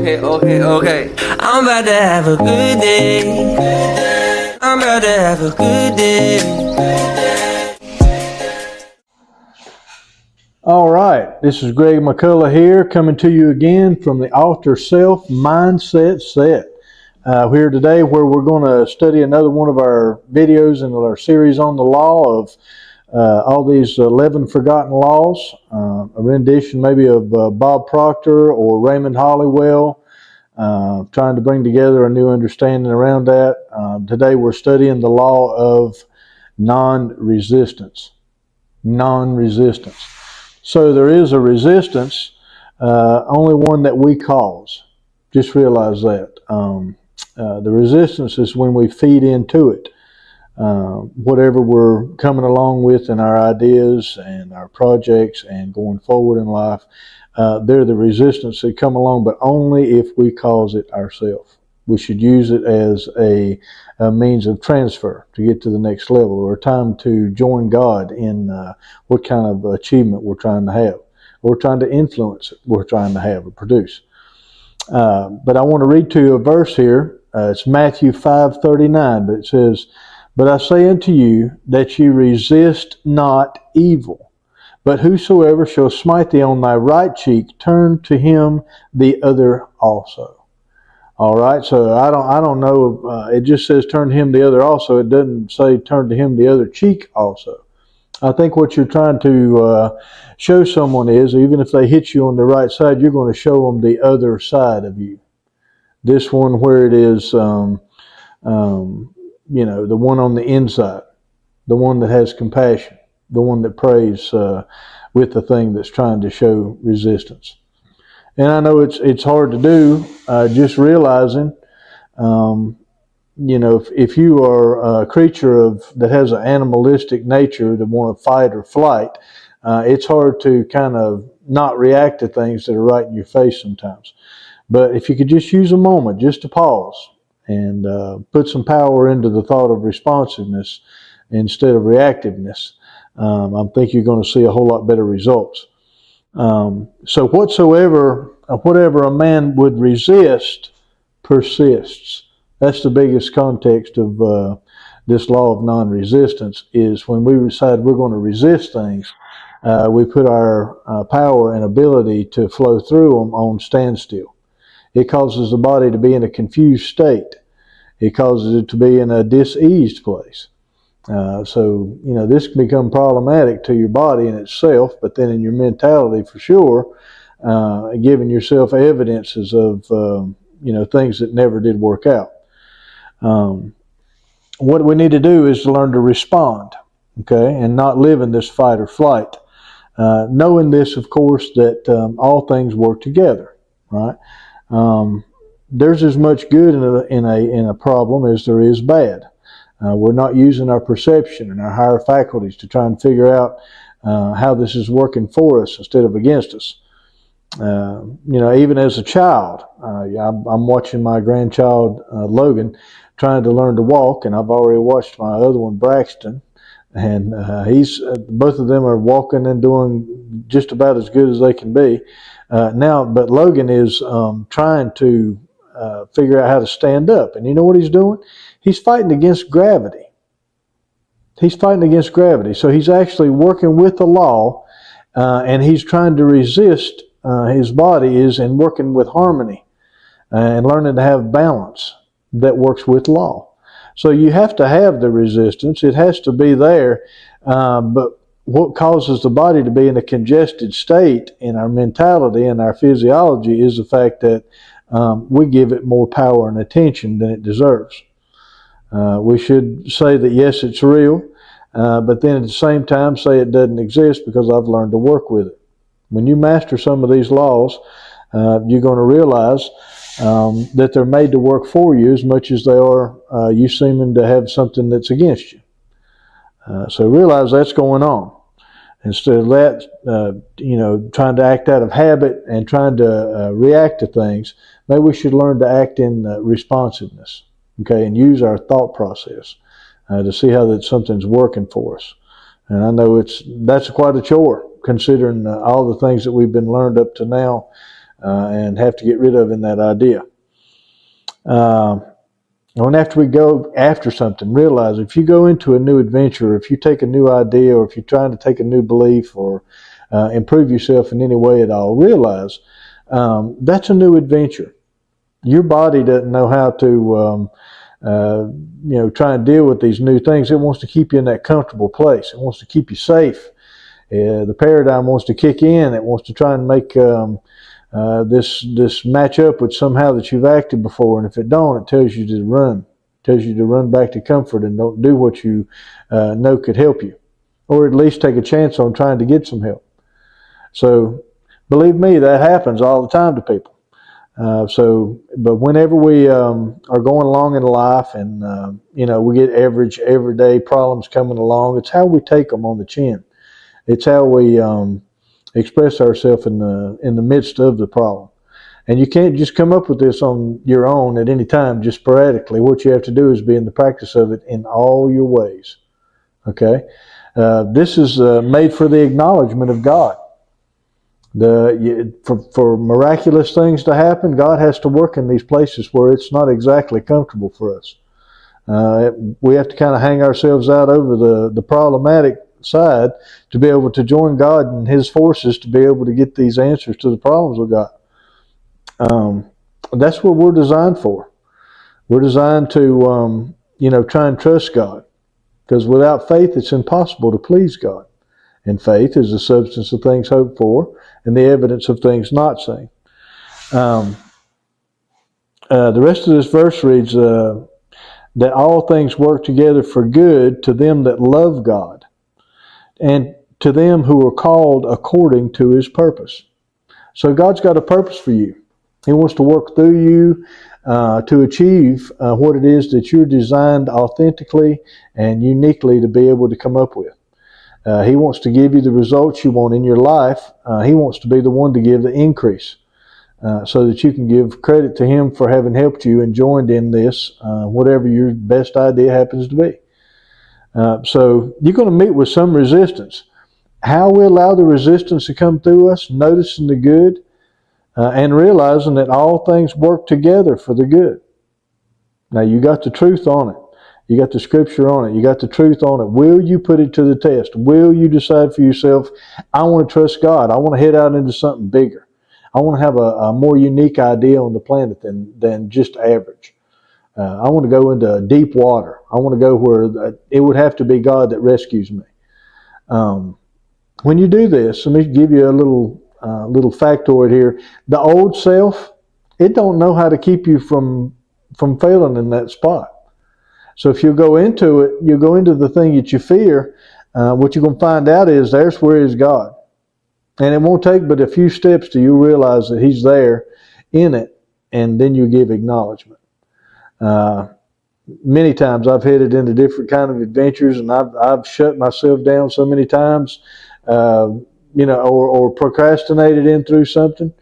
Okay. I'm about to have a good day. I'm about to have a good day. All right, this is Greg McCullough here, coming to you again from the Altar Self Mindset Set. We're here today where we're going to study another one of our videos in our series on the law of all these 11 forgotten laws, a rendition maybe of Bob Proctor or Raymond Hollywell, trying to bring together a new understanding around that. Today we're studying the law of non-resistance. Non-resistance. So there is a resistance, only one that we cause. Just realize that. The resistance is when we feed into it. Whatever we're coming along with in our ideas and our projects and going forward in life, they're the resistance that come along, but only if we cause it ourselves. We should use it as a means of transfer to get to the next level, or a time to join God in what kind of achievement we're trying to have, or trying to influence it we're trying to have or produce. But I want to read to you a verse here. It's Matthew 5:39, but it says, "But I say unto you that ye resist not evil, but whosoever shall smite thee on thy right cheek, turn to him the other also." All right, so I don't know. It just says turn to him the other also. It doesn't say turn to him the other cheek also. I think what you're trying to show someone is, even if they hit you on the right side, you're going to show them the other side of you. This one where it is, the one on the inside, the one that has compassion, the one that prays with the thing that's trying to show resistance. And I know it's hard to do, just realizing, if you are a creature that has an animalistic nature to want to fight or flight, it's hard to kind of not react to things that are right in your face sometimes. But if you could just use a moment just to pause and put some power into the thought of responsiveness instead of reactiveness, I think you're going to see a whole lot better results. So whatever a man would resist persists. That's the biggest context of this law of non-resistance, is when we decide we're going to resist things, we put our power and ability to flow through them on standstill. It causes the body to be in a confused state. It causes it to be in a diseased place. So this can become problematic to your body in itself, but then in your mentality for sure, giving yourself evidences of things that never did work out. What we need to do is to learn to respond, okay, and not live in this fight or flight. Knowing this, of course, that all things work together, right? There's as much good in a problem as there is bad. We're not using our perception and our higher faculties to try and figure out how this is working for us instead of against us. Even as a child, I'm watching my grandchild Logan trying to learn to walk, and I've already watched my other one, Braxton, and both of them are walking and doing just about as good as they can be now. But Logan is trying to figure out how to stand up, and you know what he's doing? He's fighting against gravity. He's fighting against gravity. So he's actually working with the law, and he's trying to resist his body and working with harmony and learning to have balance that works with law. So you have to have the resistance. It has to be there. But what causes the body to be in a congested state in our mentality and our physiology is the fact that we give it more power and attention than it deserves. We should say that, yes, it's real, but then at the same time say it doesn't exist because I've learned to work with it. When you master some of these laws, you're going to realize that they're made to work for you as much as they are you seeming to have something that's against you. So realize that's going on. Instead of that, trying to act out of habit and trying to react to things, maybe we should learn to act in responsiveness. Okay, and use our thought process to see how that something's working for us. And I know that's quite a chore, considering all the things that we've been learned up to now and have to get rid of in that idea. And after we go after something, realize if you go into a new adventure, if you take a new idea, or if you're trying to take a new belief or improve yourself in any way at all, realize that's a new adventure. Your body doesn't know how to, try and deal with these new things. It wants to keep you in that comfortable place. It wants to keep you safe. The paradigm wants to kick in. It wants to try and make this match up with somehow that you've acted before, and if it don't, it tells you to run. It tells you to run back to comfort and don't do what you know could help you, or at least take a chance on trying to get some help. So, believe me, that happens all the time to people. But whenever we are going along in life, and we get average, everyday problems coming along, it's how we take them on the chin. It's how we express ourselves in the midst of the problem. And you can't just come up with this on your own at any time, just sporadically. What you have to do is be in the practice of it in all your ways. Okay? This is made for the acknowledgement of God. For miraculous things to happen, God has to work in these places where it's not exactly comfortable for us. We have to kind of hang ourselves out over the problematic side to be able to join God and His forces to be able to get these answers to the problems we've got. That's what we're designed for. We're designed to, try and trust God, because without faith, it's impossible to please God. And faith is the substance of things hoped for and the evidence of things not seen. The rest of this verse reads that all things work together for good to them that love God and to them who are called according to His purpose. So God's got a purpose for you. He wants to work through you to achieve what it is that you're designed authentically and uniquely to be able to come up with. He wants to give you the results you want in your life. He wants to be the one to give the increase so that you can give credit to Him for having helped you and joined in this, whatever your best idea happens to be. So you're going to meet with some resistance. How we allow the resistance to come through us, noticing the good, and realizing that all things work together for the good. Now, you got the truth on it. You got the scripture on it. You got the truth on it. Will you put it to the test? Will you decide for yourself, I want to trust God. I want to head out into something bigger. I want to have a more unique idea on the planet than just average. I want to go into deep water. I want to go where it would have to be God that rescues me. When you do this, let me give you a little factoid here. The old self, it don't know how to keep you from failing in that spot. So if you go into it, you go into the thing that you fear, what you're going to find out is there's where is God. And it won't take but a few steps till you realize that He's there in it, and then you give acknowledgement. Many times I've headed into different kind of adventures, and I've shut myself down so many times, or procrastinated in through something.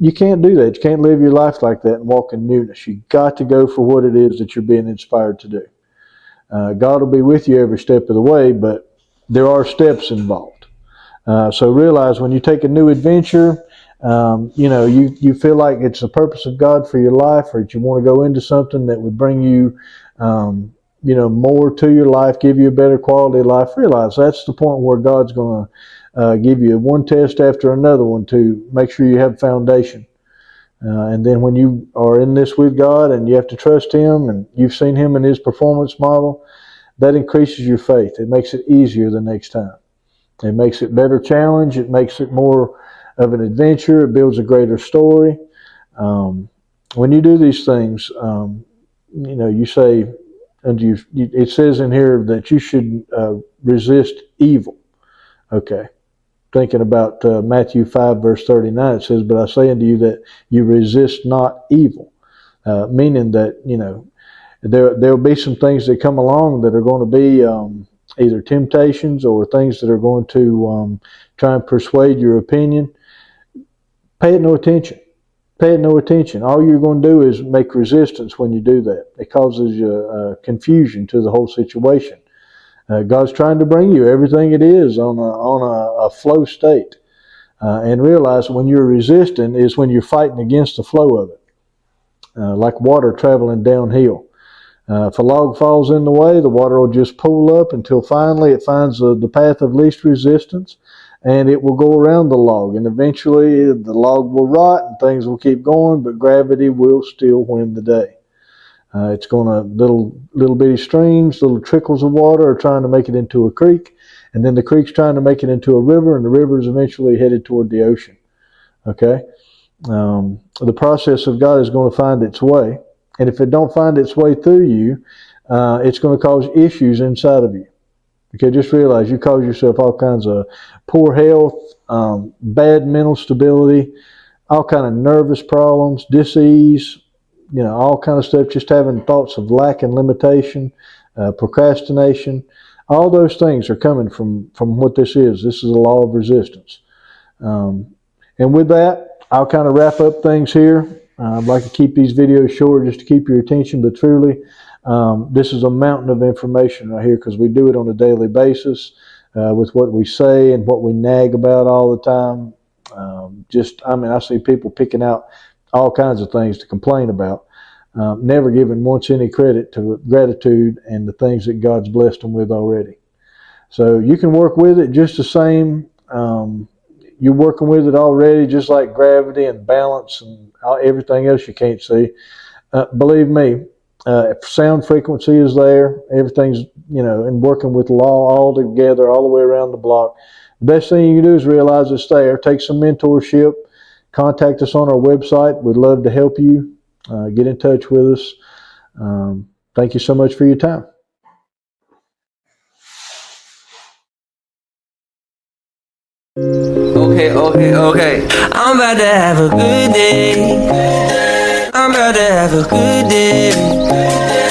You can't do that. You can't live your life like that and walk in newness. You've got to go for what it is that you're being inspired to do. God will be with you every step of the way, but there are steps involved. So realize when you take a new adventure, you feel like it's the purpose of God for your life, or that you want to go into something that would bring you, more to your life, give you a better quality of life. Realize that's the point where God's going to give you one test after another one to make sure you have foundation. And then when you are in this with God and you have to trust Him and you've seen Him in His performance model, that increases your faith. It makes it easier the next time. It makes it better challenge. It makes it more of an adventure. It builds a greater story. When you do these things, you say, it says in here that you should resist evil. Okay. Thinking about Matthew 5, verse 39, it says, but I say unto you that you resist not evil. Meaning that, there'll be some things that come along that are going to be either temptations or things that are going to try and persuade your opinion. Pay it no attention. Pay it no attention. All you're going to do is make resistance when you do that. It causes you confusion to the whole situation. God's trying to bring you everything it is on a flow state. and realize when you're resisting is when you're fighting against the flow of it, like water traveling downhill. If a log falls in the way, the water will just pool up until finally it finds the path of least resistance, and it will go around the log, and eventually the log will rot and things will keep going, but gravity will still win the day. It's going to little bitty streams, little trickles of water are trying to make it into a creek, and then the creek's trying to make it into a river, and the river is eventually headed toward the ocean. Okay, the process of God is going to find its way, and if it don't find its way through you, it's going to cause issues inside of you. Okay, just realize you cause yourself all kinds of poor health, bad mental stability, all kind of nervous problems, dis-ease, all kind of stuff, just having thoughts of lack and limitation, procrastination. All those things are coming from what this is. This is a law of resistance. And with that, I'll kind of wrap up things here. I'd like to keep these videos short just to keep your attention, but truly, this is a mountain of information right here because we do it on a daily basis with what we say and what we nag about all the time. I see people picking out all kinds of things to complain about, never giving once any credit to gratitude and the things that God's blessed them with already. So you can work with it just the same. You're working with it already, just like gravity and balance and everything else you can't see. Believe me, sound frequency is there. Everything's, and working with law all together, all the way around the block. The best thing you can do is realize it's there. Take some mentorship. Contact us on our website. We'd love to help you. Get in touch with us. Thank you so much for your time. Okay. I'm about to have a good day. I'm about to have a good day.